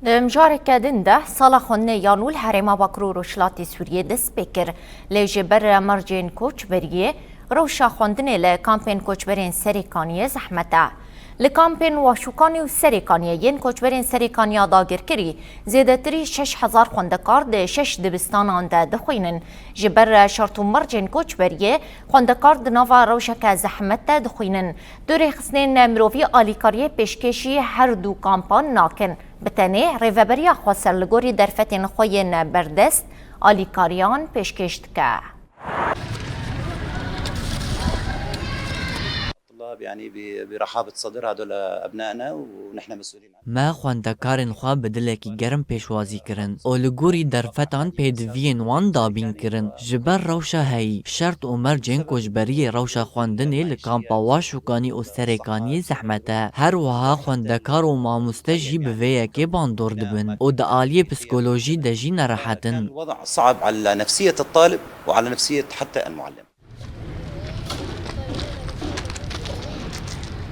مجارك دنده صالح يانول هرما بكرو رشلاتي سوريا دس بكر لجبر مرجين كوچ بريه روشا خوندنه لكامبين كوچ برين سريكانيه زحمته لكامبين وشوكاني وسريكانيه ين كوچ برين سريكانيه داگر كري زيادتري 6000 خوندكار ده 6 دبستانان ده دخوينن جبر شرطو مرجين كوچ بريه خوندكار دناوا روشا زحمته دخوينن دوري خسنين مروفي آليكاريه پیشکشی هر دو کامپان ناکن بتنه ریوبریا خسر لگوری درفتین خوین بردست آلیکاریان پیشکشت که يعني برحابة صدر هدول أبنائنا ونحن مسؤولين ما خواندکارن خوا بدلکی گرم پیشوازی کرن اولگوری درفتان پیدوین وان دابین کرن جبر روشا هی شرط عمر جن کجبری روشا خواندنی لکامپا واشوکانی و سرکانی زحمته هر وها خواندکار و ماموستجی بویه که باندور دبن و دعالی پسکولوژی دجی نراحتن. الوضع صعب على نفسية الطالب وعلى نفسية حتى المعلم.